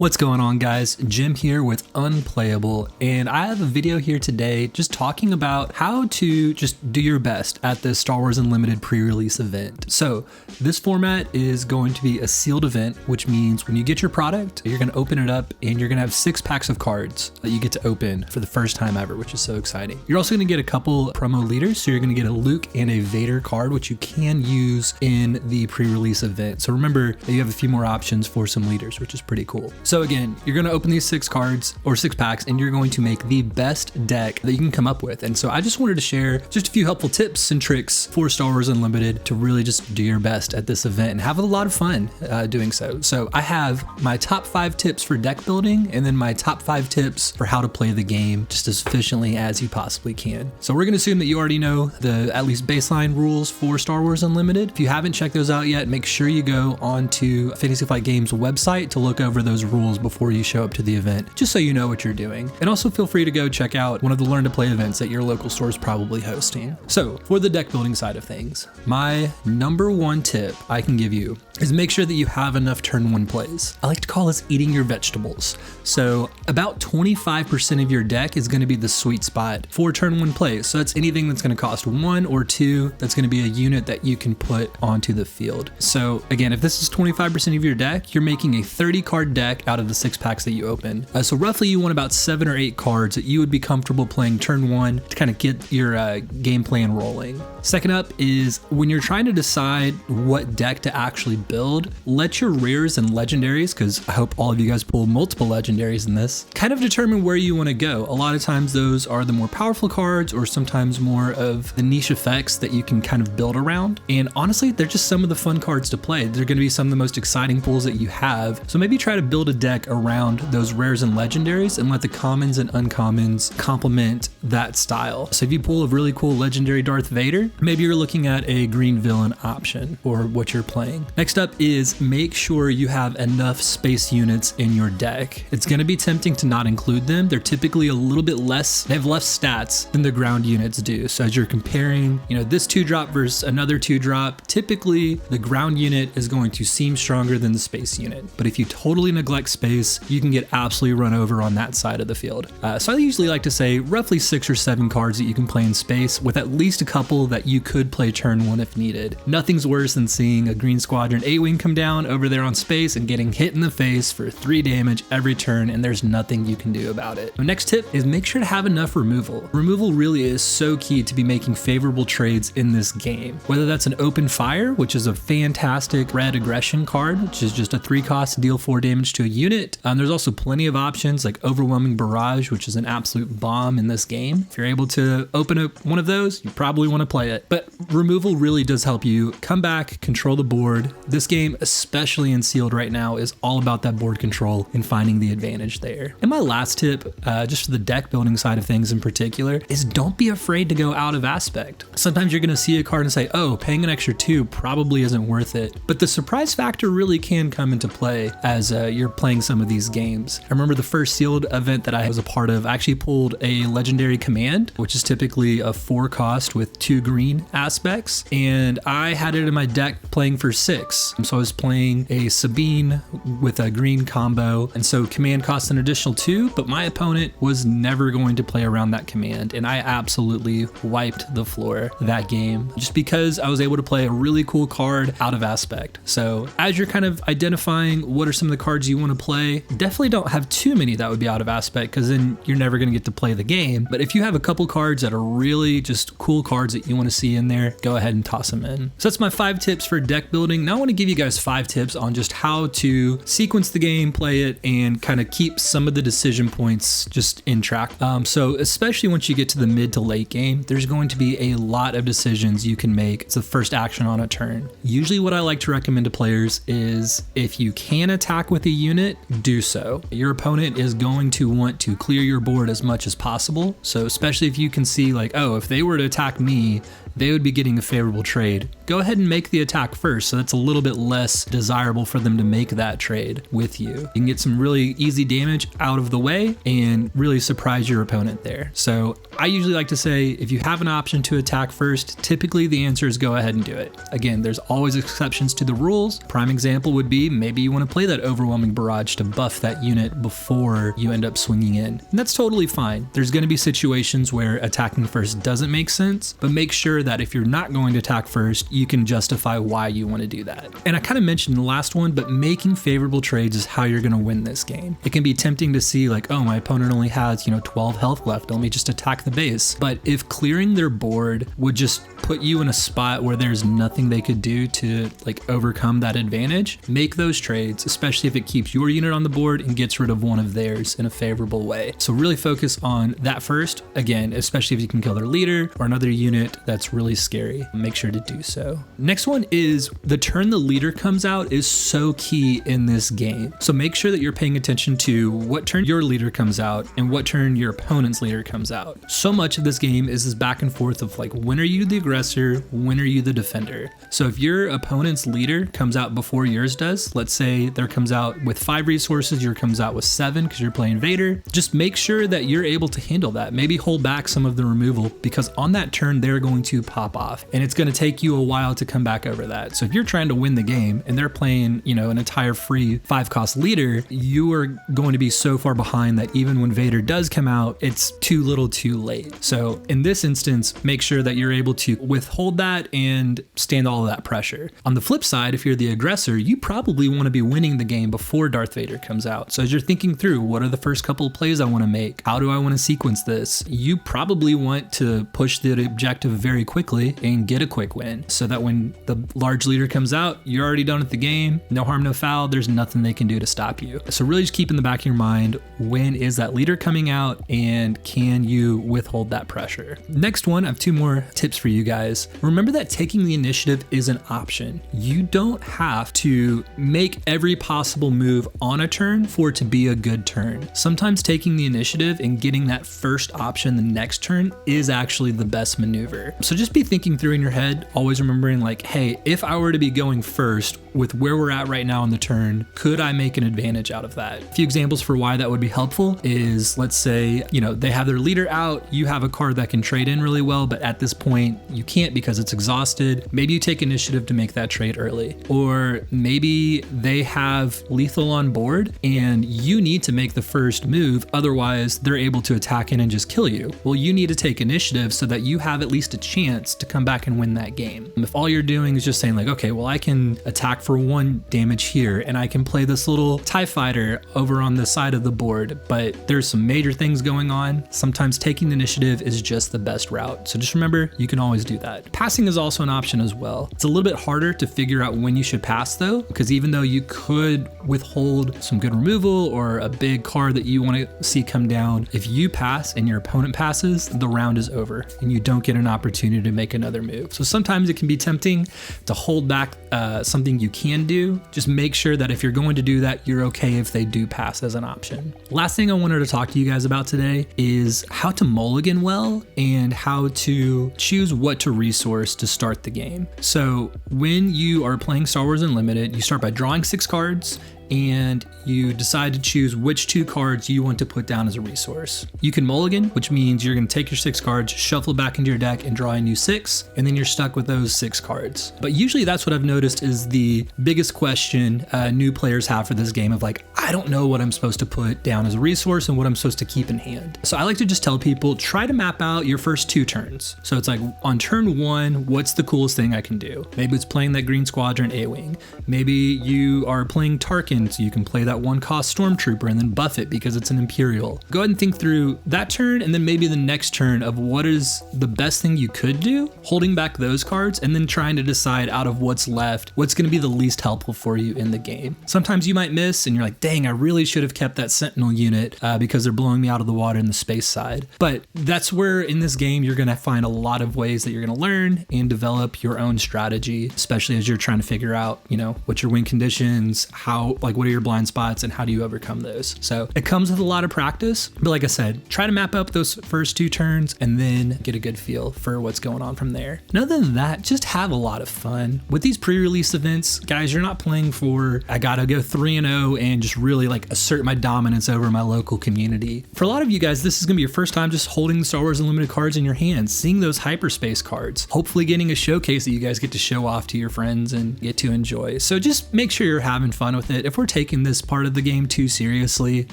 What's going on, guys? Jim here with Unplayable, and I have a video here today just talking about how to just do your best at the Star Wars Unlimited pre-release event. So this format is going to be a sealed event, which means when you get your product, you're going to open it up and you're going to have 6 packs of cards that you get to open for the first time ever, which is so exciting. You're also going to get a couple promo leaders, so you're going to get a Luke and a Vader card, which you can use in the pre-release event. So remember that you have a few more options for some leaders, which is pretty cool. So again, you're going to open these 6 cards or 6 packs and you're going to make the best deck that you can come up with. And so I just wanted to share just a few helpful tips and tricks for Star Wars Unlimited to really just do your best at this event and have a lot of fun doing so. So I have my top 5 tips for deck building and then my top 5 tips for how to play the game just as efficiently as you possibly can. So we're going to assume that you already know the at least baseline rules for Star Wars Unlimited. If you haven't checked those out yet, make sure you go onto Fantasy Flight Games website to look over those rules before you show up to the event, just so you know what you're doing. And also feel free to go check out one of the Learn to Play events that your local store is probably hosting. So for the deck building side of things, my number 1 tip I can give you is make sure that you have enough turn 1 plays. I like to call this eating your vegetables. So about 25% of your deck is going to be the sweet spot for turn 1 plays. So that's anything that's going to cost 1 or 2 that's going to be a unit that you can put onto the field. So again, if this is 25% of your deck, you're making a 30 card deck out of the 6 packs that you open. So roughly you want about 7 or 8 cards that you would be comfortable playing turn 1 to kind of get your game plan rolling. Second up is when you're trying to decide what deck to actually build, let your rares and legendaries, because I hope all of you guys pull multiple legendaries in this, kind of determine where you want to go. A lot of times those are the more powerful cards or sometimes more of the niche effects that you can kind of build around. And honestly, they're just some of the fun cards to play. They're going to be some of the most exciting pulls that you have. So maybe try to build a deck around those rares and legendaries and let the commons and uncommons complement that style. So if you pull a really cool legendary Darth Vader, maybe you're looking at a green villain option for what you're playing. Next up is make sure you have enough space units in your deck. It's going to be tempting to not include them. They're typically a little bit less, they have less stats than the ground units do. So as you're comparing, this 2-drop versus another 2-drop, typically the ground unit is going to seem stronger than the space unit. But if you totally neglect space, you can get absolutely run over on that side of the field. So I usually like to say roughly 6 or 7 cards that you can play in space with at least a couple that you could play turn 1 if needed. Nothing's worse than seeing a Green Squadron A-Wing come down over there on space and getting hit in the face for 3 damage every turn, and there's nothing you can do about it. The next tip is make sure to have enough removal. Removal really is so key to be making favorable trades in this game. Whether that's an Open Fire, which is a fantastic red aggression card, which is just a 3-cost, deal 4 damage to a unit. There's also plenty of options like Overwhelming Barrage, which is an absolute bomb in this game. If you're able to open up one of those, you probably want to play it. But removal really does help you come back, control the board. This game, especially in sealed right now, is all about that board control and finding the advantage there. And my last tip, just for the deck building side of things in particular, is don't be afraid to go out of aspect. Sometimes you're going to see a card and say, oh, paying an extra 2 probably isn't worth it. But the surprise factor really can come into play as you're playing some of these games. I remember the first sealed event that I was a part of, I actually pulled a legendary command, which is typically a 4-cost with 2 green aspects, and I had it in my deck playing for 6. So I was playing a Sabine with a green combo, and so command cost an additional 2, but my opponent was never going to play around that command, and I absolutely wiped the floor that game just because I was able to play a really cool card out of aspect. So as you're kind of identifying what are some of the cards you want to play, definitely don't have too many that would be out of aspect, because then you're never going to get to play the game. But if you have a couple cards that are really just cool cards that you want to see in there, go ahead and toss them in. So that's my 5 tips for deck building. Now I want to give you guys 5 tips on just how to sequence the game, play it, and kind of keep some of the decision points just in track. So especially once you get to the mid to late game, there's going to be a lot of decisions you can make. It's the first action on a turn. Usually what I like to recommend to players is if you can attack with a unit, do so. Your opponent is going to want to clear your board as much as possible. So especially if you can see like, oh, if they were to attack me, they would be getting a favorable trade. Go ahead and make the attack first, so that's a little bit less desirable for them to make that trade with you. You can get some really easy damage out of the way and really surprise your opponent there. So I usually like to say, if you have an option to attack first, typically the answer is go ahead and do it. Again, there's always exceptions to the rules. Prime example would be maybe you want to play that overwhelming barrage to buff that unit before you end up swinging in. And that's totally fine. There's going to be situations where attacking first doesn't make sense, but make sure that if you're not going to attack first, you can justify why you want to do that. And I kind of mentioned in the last one, but making favorable trades is how you're going to win this game. It can be tempting to see like, oh, my opponent only has, 12 health left. Let me just attack the base. But if clearing their board would just put you in a spot where there's nothing they could do to like overcome that advantage, make those trades, especially if it keeps your unit on the board and gets rid of one of theirs in a favorable way. So really focus on that first. Again, especially if you can kill their leader or another unit that's really scary, make sure to do so. Next one is the turn the leader comes out is so key in this game. So make sure that you're paying attention to what turn your leader comes out and what turn your opponent's leader comes out. So much of this game is this back and forth of like, when are you the aggressor? When are you the defender? So if your opponent's leader comes out before yours does, let's say there comes out with 5 resources, yours comes out with 7 because you're playing Vader, just make sure that you're able to handle that. Maybe hold back some of the removal because on that turn, they're going to pop off and it's going to take you a while to come back over that. So if you're trying to win the game and they're playing, an entire free 5-cost leader, you are going to be so far behind that even when Vader does come out, it's too little too late. So in this instance, make sure that you're able to withhold that and stand all of that pressure. On the flip side, if you're the aggressor, you probably want to be winning the game before Darth Vader comes out. So as you're thinking through, what are the first couple of plays I want to make? How do I want to sequence this? You probably want to push the objective very quickly and get a quick win so that when the large leader comes out, you're already done with the game. No harm, no foul. There's nothing they can do to stop you. So really just keep in the back of your mind, when is that leader coming out and can you withhold that pressure? Next one, I have 2 more tips for you guys. Remember that taking the initiative is an option. You don't have to make every possible move on a turn for it to be a good turn. Sometimes taking the initiative and getting that first option the next turn is actually the best maneuver. So just be thinking through in your head, always remembering like, hey, if I were to be going first with where we're at right now on the turn, could I make an advantage out of that? A few examples for why that would be helpful is, let's say, they have their leader out, you have a card that can trade in really well, but at this point you can't because it's exhausted. Maybe you take initiative to make that trade early. Or maybe they have lethal on board and you need to make the first move, otherwise they're able to attack in and just kill you. Well, you need to take initiative so that you have at least a chance to come back and win that game. If all you're doing is just saying like, okay, well, I can attack for 1 damage here and I can play this little TIE fighter over on the side of the board, but there's some major things going on, sometimes taking the initiative is just the best route. So just remember, you can always do that. Passing is also an option as well. It's a little bit harder to figure out when you should pass though, because even though you could withhold some good removal or a big card that you want to see come down, if you pass and your opponent passes, the round is over and you don't get an opportunity to make another move. So sometimes it can be tempting to hold back something you can do. Just make sure that if you're going to do that, you're okay if they do pass as an option. Last thing I wanted to talk to you guys about today is how to mulligan well and how to choose what to resource to start the game. So when you are playing Star Wars Unlimited, you start by drawing 6 cards and you decide to choose which 2 cards you want to put down as a resource. You can mulligan, which means you're going to take your 6 cards, shuffle back into your deck and draw a new 6, and then you're stuck with those 6 cards. But usually that's what I've noticed is the biggest question new players have for this game of like, I don't know what I'm supposed to put down as a resource and what I'm supposed to keep in hand. So I like to just tell people, try to map out your first 2 turns. So it's like on turn 1, what's the coolest thing I can do? Maybe it's playing that Green Squadron A-Wing. Maybe you are playing Tarkin, so you can play that 1-cost Stormtrooper and then buff it because it's an Imperial. Go ahead and think through that turn and then maybe the next turn of what is the best thing you could do, holding back those cards and then trying to decide out of what's left, what's going to be the least helpful for you in the game. Sometimes you might miss and you're like, dang, I really should have kept that Sentinel unit because they're blowing me out of the water in the space side. But that's where in this game, you're going to find a lot of ways that you're going to learn and develop your own strategy, especially as you're trying to figure out, what your win conditions, how like what are your blind spots and how do you overcome those. So it comes with a lot of practice, but like I said, try to map up those first 2 turns and then get a good feel for what's going on from there. And other than that, just have a lot of fun with these pre-release events. Guys, you're not playing for I gotta go 3-0 and just really like assert my dominance over my local community. For a lot of you guys, this is gonna be your first time just holding the Star Wars Unlimited cards in your hands, seeing those hyperspace cards, hopefully getting a showcase that you guys get to show off to your friends and get to enjoy. So just make sure you're having fun with it. If we're taking this part of the game too seriously,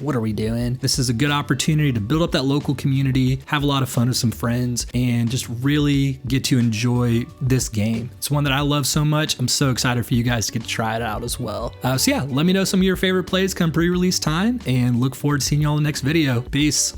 what are we doing? This is a good opportunity to build up that local community, have a lot of fun with some friends, and just really get to enjoy this game. It's one that I love so much. I'm so excited for you guys to get to try it out as well. So yeah, let me know some of your favorite plays come pre-release time, and look forward to seeing you all in the next video. Peace.